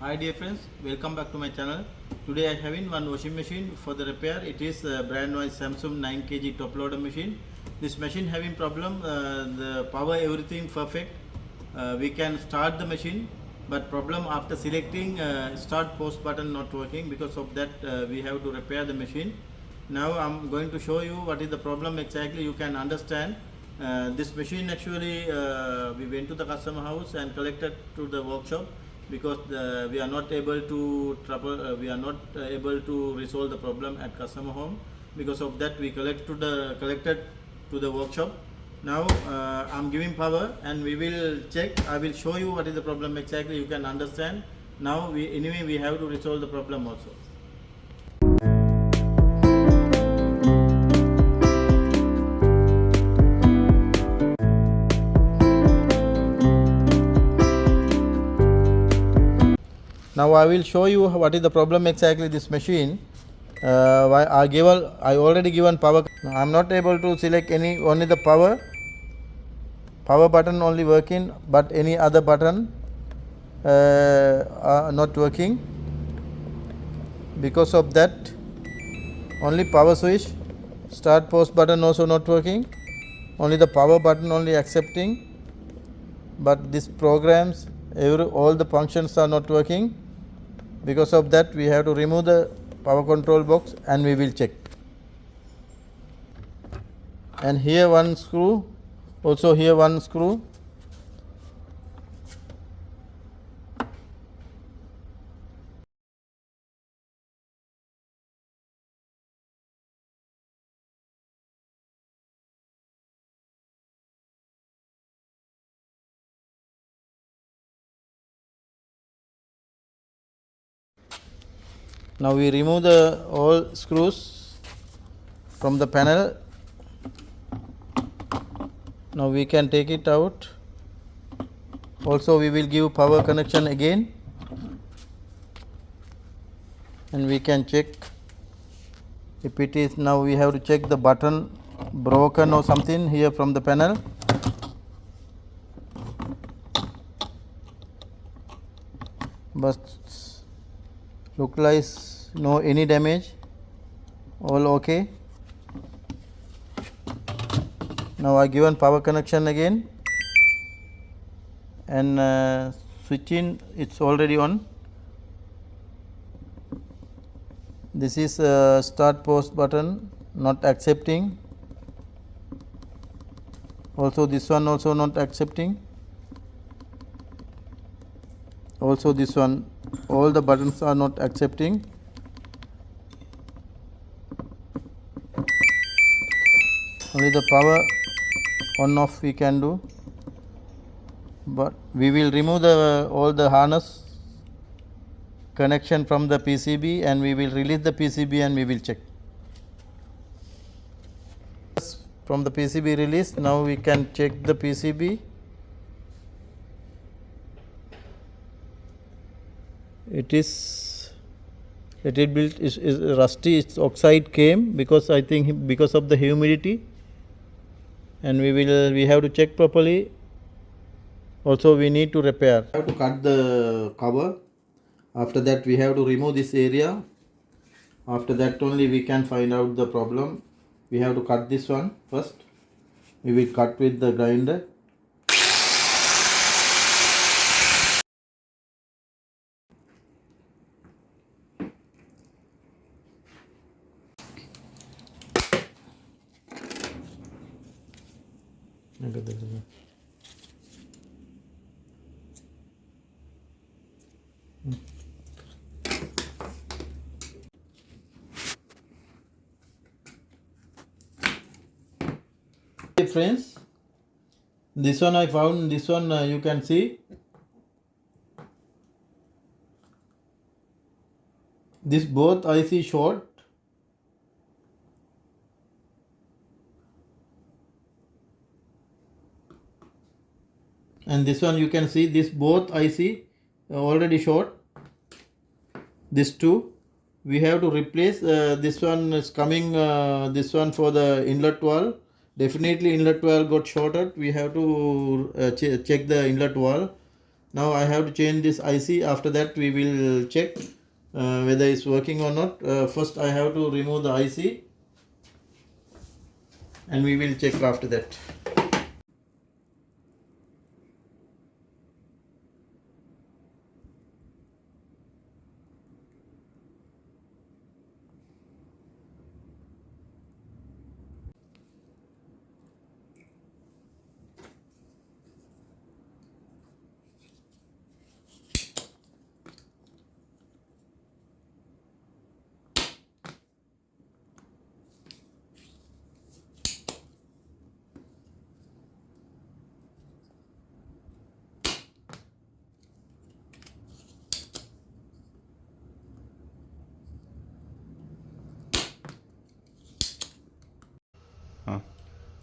Hi dear friends, welcome back to my channel. Today I having one washing machine for the repair. It is brand wise Samsung 9 kg top loader machine. This machine having problem, the power everything perfect. We can start the machine, but problem after selecting start post button not working. Because of that we have to repair the machine. Now I'm going to show you what is the problem exactly. You can understand this machine actually we went to the customer house and collected to the workshop because we are not able to able to resolve the problem at customer home. Because of that we collected to the workshop. Now I'm giving power and we will check. I will show you what is the problem exactly. You can understand. Now we have to resolve the problem also. Now I will show you what is the problem exactly this machine. I already given power. I am not able to select only the power button only working, but any other button are not working. Because of that only power switch, start post button also not working, only the power button only accepting, but these programs all the functions are not working. Because of that we have to remove the power control box and we will check. And here one screw, also here one screw. Now we remove the all screws from the panel. Now we can take it out. Also we will give power connection again and we can check if it is. Now we have to check the button broken or something here from the panel. But look like no any damage, all okay. Now I given power connection again and switching, it's already on. This is start post button not accepting. Also this one also not accepting. Also this one, all the buttons are not accepting. Only the power on off we can do, but we will remove all the harness connection from the PCB and we will release the PCB and we will check. From the PCB release, now we can check the PCB. It is built is rusty. Its oxide came because I think because of the humidity, and we have to check properly. Also we need to repair. We have to cut the cover. After that we have to remove this area. After that only we can find out the problem. We have to cut this one first. We will cut with the grinder. Friends, this one I found. This one you can see. This both IC short. And this one you can see, this both IC already short. This two we have to replace. This one is coming, this one for the inlet valve. Definitely inlet valve got shorted. We have to check the inlet valve. Now I have to change this IC. After that we will check whether it's working or not. First I have to remove the IC and we will check after that.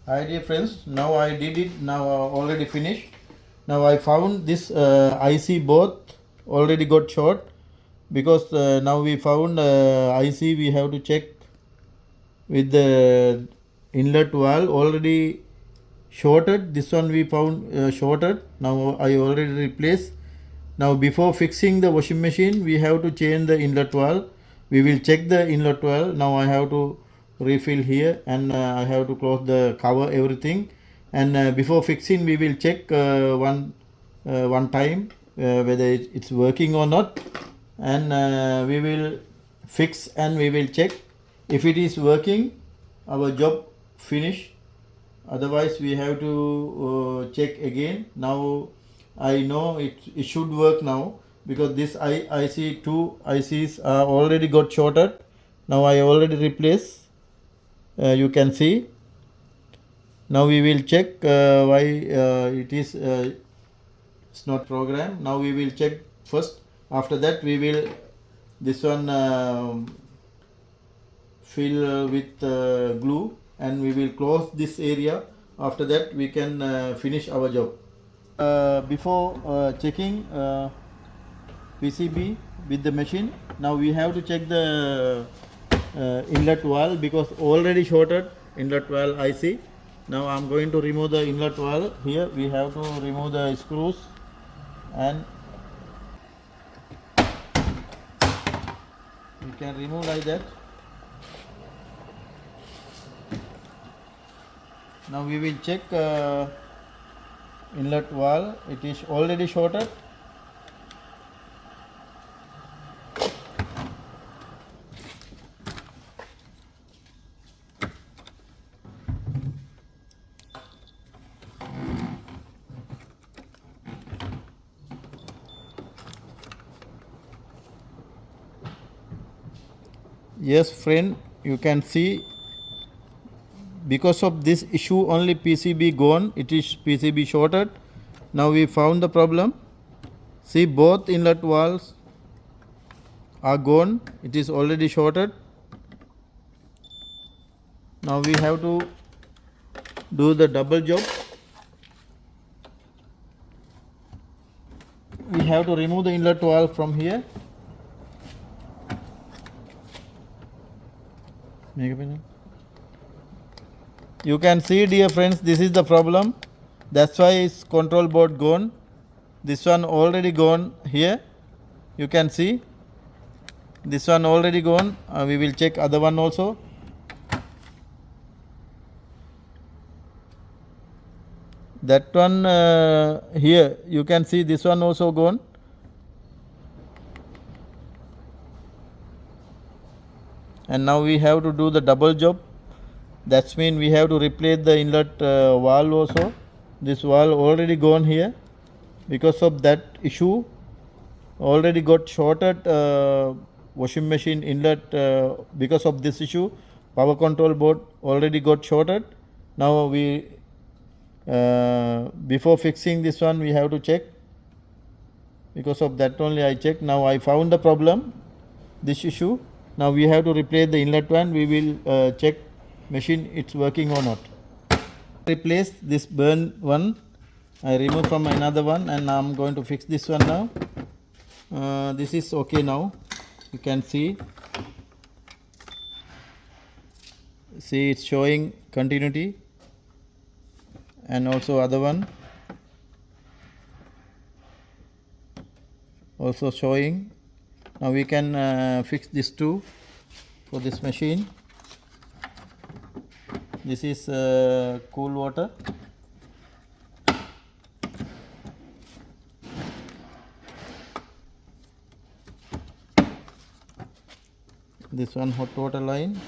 Hi dear friends, now I did it, now already finished. Now I found this IC both already got short, because now we found IC we have to check with the inlet valve already shorted. This one we found shorted. Now I already replaced. Now before fixing the washing machine we have to change the inlet valve. We will check the inlet valve. Now I have to refill here and I have to close the cover everything, and before fixing we will check one time whether it's working or not, and we will fix and we will check. If it is working, our job finish. Otherwise we have to check again. Now I know it should work now, because this IC two ICs are already got shorted. Now I already replaced, you can see. Now we will check why it's not programmed. Now we will check first. After that we will this one fill with glue, and we will close this area. After that we can finish our job. Before checking PCB with the machine, now we have to check the inlet valve, because already shorted inlet valve IC. Now I am going to remove the inlet valve. Here we have to remove the screws, and you can remove like that. Now we will check inlet valve. It is already shorted. Yes friend, you can see, because of this issue only PCB gone. It is PCB shorted. Now we found the problem. See, both inlet valves are gone. It is already shorted. Now we have to do the double job. We have to remove the inlet valve from here. You can see, dear friends, this is the problem. That's why its control board gone. This one already gone here. You can see this one already gone. We will check other one also. That one here, you can see this one also gone. And now we have to do the double job. That's mean we have to replace the inlet valve also. This valve already gone here. Because of that issue, already got shorted washing machine inlet. Because of this issue, power control board already got shorted. Now we before fixing this one we have to check. Because of that only I checked. Now I found the problem, this issue. Now we have to replace the inlet one. We will check machine it's working or not. Replace this burn one. I remove from another one, and I am going to fix this one now. This is okay now. You can see it's showing continuity, and also other one. also showing. Now we can fix this too for this machine. This is cool water. This one hot water line.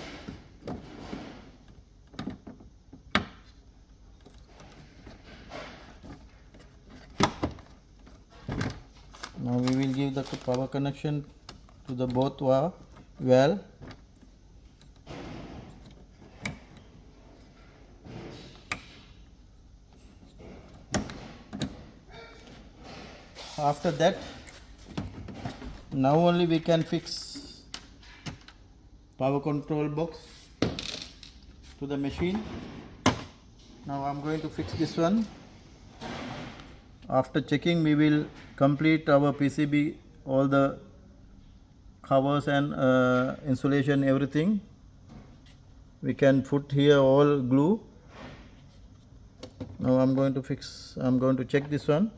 Now we will give the power connection to the both valve. After that, now only we can fix power control box to the machine. Now I'm going to fix this one. After checking, we will complete our PCB, all the covers and insulation, everything. We can put here all glue. Now I'm going to check this one.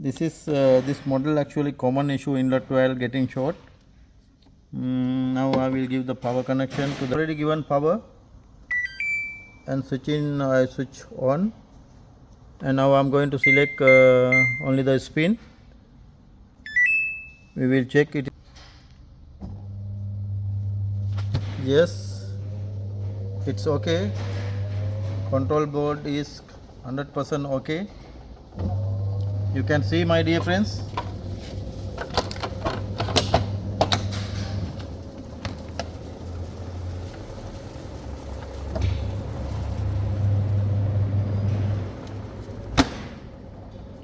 This is this model actually common issue, inlet valve getting short. Now I will give the power connection to the already given power and switch on, and now I am going to select only the spin. We will check it. Yes, it's okay. Control board is 100% okay. You can see, my dear friends.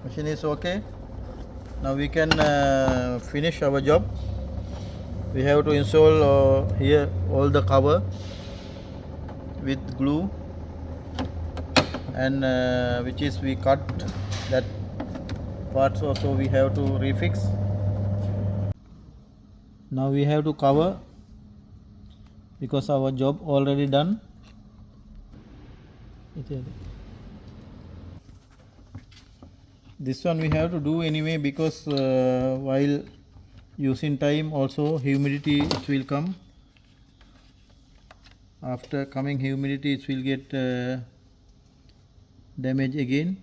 Machine is okay. Now we can finish our job. We have to install here all the cover with glue, and which is we cut that parts also we have to refix. Now we have to cover because our job already done. This one we have to do anyway because while using time also humidity it will come. After coming humidity it will get damage again.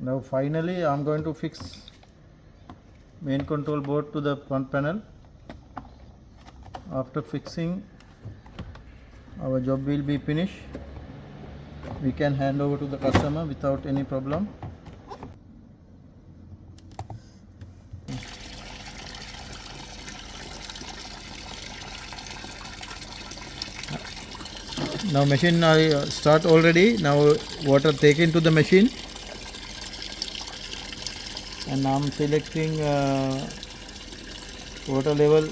Now finally I am going to fix main control board to the front panel. After fixing, our job will be finished. We can hand over to the customer without any problem. Now machine start already. Now water taken to the machine, and I am selecting water level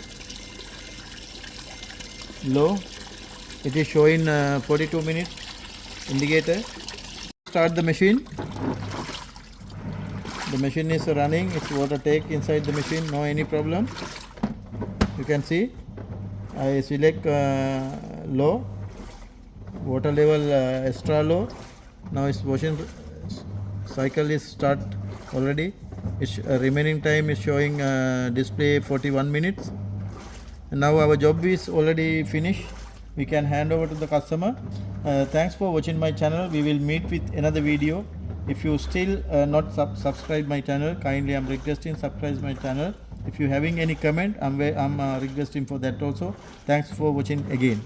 low. It is showing 42 minutes indicator. Start the machine. The machine is running. It's water take inside the machine. No any problem. You can see I select low, water level extra low. Now its washing cycle is start already. Its remaining time is showing display 41 minutes. And now our job is already finished. We can hand over to the customer. Thanks for watching my channel. We will meet with another video. If you still not subscribe my channel, kindly I'm requesting subscribe my channel. If you having any comment, I'm requesting for that also. Thanks for watching again.